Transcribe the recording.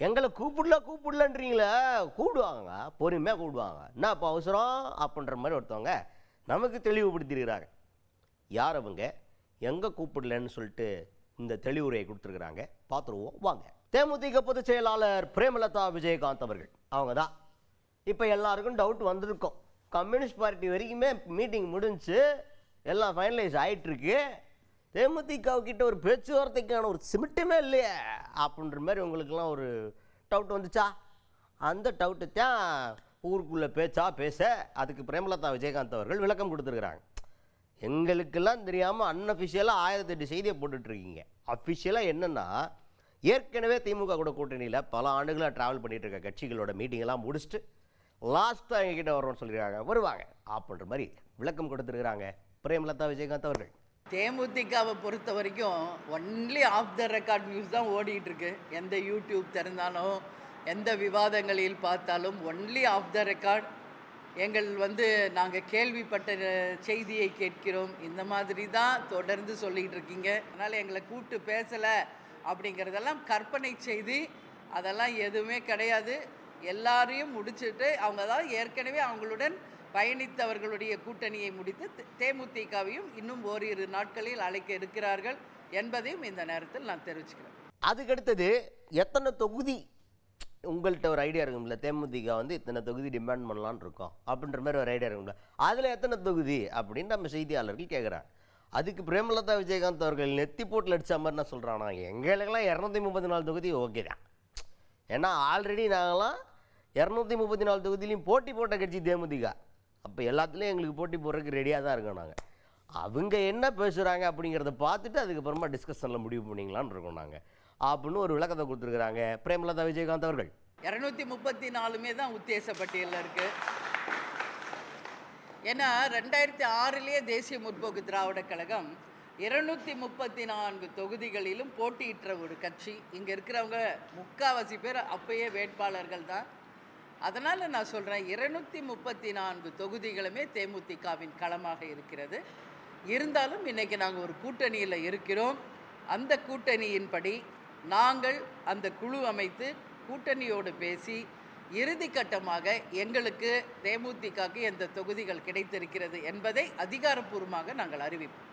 எங்களை கூப்பிடலன்றீங்களே, கூப்பிடுவாங்க, பொறுமையாக கூப்பிடுவாங்க. என்ன இப்போ அவசரம் அப்படின்ற மாதிரி ஒருத்தவங்க நமக்கு தெளிவுபடுத்தியிருக்கிறாங்க. யார் அவங்க, எங்கே கூப்பிடலன்னு சொல்லிட்டு இந்த தெளிவுரையை கொடுத்துருக்குறாங்க, பார்த்துருவோம் வாங்க. தேமுதிக பொதுச் செயலாளர் பிரேமலதா விஜயகாந்த் அவர்கள் அவங்க தான். இப்போ எல்லாருக்கும் டவுட் வந்திருக்கும், கம்யூனிஸ்ட் பார்ட்டி வரைக்குமே மீட்டிங் முடிஞ்சு எல்லாம் ஃபைனலைஸ் ஆகிட்டுருக்கு, தேமுதிகவுக்கிட்ட ஒரு பேச்சுவார்த்தைக்கான ஒரு சிமிட்டமே இல்லையே அப்படின்ற மாதிரி உங்களுக்கெல்லாம் ஒரு டவுட் வந்துச்சா? அந்த டவுட்டு தான் ஊருக்குள்ளே பேச அதுக்கு பிரேமலதா விஜயகாந்த் அவர்கள் விளக்கம் கொடுத்துருக்குறாங்க. எங்களுக்கெல்லாம் தெரியாமல் அன்அஃபிஷியலாக 1008 செய்தியை போட்டுட்ருக்கீங்க. அஃபிஷியலாக என்னென்னா, ஏற்கனவே திமுக கூட கூட்டணியில் பல ஆண்டுகளாக ட்ராவல் பண்ணிகிட்டு இருக்க கட்சிகளோட மீட்டிங்கெல்லாம் முடிச்சுட்டு லாஸ்ட்டாக எங்ககிட்ட வரோன்னு சொல்லியிருக்காங்க, வருவாங்க அப்படின்ற மாதிரி விளக்கம் கொடுத்துருக்குறாங்க பிரேமலதா விஜயகாந்த் அவர்கள். தேமுதிகவை பொறுத்த வரைக்கும் only off the record news தான் ஓடிட்டு இருக்கு. எந்த யூடியூப் திறந்தாலும் எந்த விவாதங்களில் பார்த்தாலும் ஒன்லி ஆஃப் த ரெக்கார்ட். நாங்கள் கேள்விப்பட்ட செய்தியை கேட்கிறோம், இந்த மாதிரி தான் தொடர்ந்து சொல்லிகிட்டு இருக்கீங்க. அதனால் எங்களை கூப்பிட்டு பேசலை அப்படிங்கிறதெல்லாம் கற்பனை செய்தி, அதெல்லாம் எதுவுமே கிடையாது. எல்லாரையும் முடிச்சுட்டு அவங்க தான் ஏற்கனவே அவங்களுடன் பயணித்தவர்களுடைய கூட்டணியை முடித்து தேமுதிகவையும் இன்னும் ஓரிரு நாட்களில் அழைக்க இருக்கிறார்கள் என்பதையும் இந்த நேரத்தில் நான் தெரிவிச்சுக்கிறேன். அதுக்கடுத்தது எத்தனை தொகுதி உங்கள்கிட்ட ஒரு ஐடியா இருக்கும்ல, தேமுதிக இத்தனை தொகுதி டிமாண்ட் பண்ணலான்னு இருக்கோம் அப்படின்ற மாதிரி ஒரு ஐடியா இருக்கும்ல, அதில் எத்தனை தொகுதி அப்படின்னு நம்ம செய்தியாளர்கள் கேட்குறாங்க. அதுக்கு பிரேமலதா விஜயகாந்த் அவர்கள் நெத்தி போட்டில் அடித்த மாதிரி என்ன சொல்கிறானா, எங்களுக்கெல்லாம் 234 தொகுதி ஓகே தான், ஏன்னா ஆல்ரெடி நாங்களாம் 234 தொகுதியிலையும் போட்டி போட்ட கட்சி தேமுதிக, அப்போ எல்லாத்துலேயும் எங்களுக்கு போட்டி போடுறதுக்கு ரெடியாக தான் இருக்கோம் நாங்கள். அவங்க என்ன பேசுகிறாங்க அப்படிங்கிறத பார்த்துட்டு அதுக்கப்புறமா டிஸ்கஷனில் முடிவு பண்ணிங்களான்னு இருக்கோம் நாங்கள் அப்படின்னு ஒரு விளக்கத்தை கொடுத்துருக்குறாங்க பிரேமலதா விஜயகாந்த் அவர்கள். 234 தான் உத்தேச பட்டியலில் இருக்குது. ஏன்னா 2006 தேசிய முற்போக்கு திராவிட கழகம் 234 தொகுதிகளிலும் போட்டியிட்ட ஒரு கட்சி. இங்கே இருக்கிறவங்க முக்கால்வாசி பேர் அப்பயே வேட்பாளர்கள் தான். அதனால் நான் சொல்கிறேன், 234 தொகுதிகளுமே தேமுதிகவின் களமாக இருக்கிறது. இருந்தாலும் இன்றைக்கி நாங்கள் ஒரு கூட்டணியில் இருக்கிறோம். அந்த கூட்டணியின்படி நாங்கள் அந்த குழு அமைத்து கூட்டணியோடு பேசி இறுதி கட்டமாக எங்களுக்கு தேமுதிகவுக்கு எந்த தொகுதிகள் கிடைத்திருக்கிறது என்பதை அதிகாரப்பூர்வமாக நாங்கள் அறிவிப்போம்.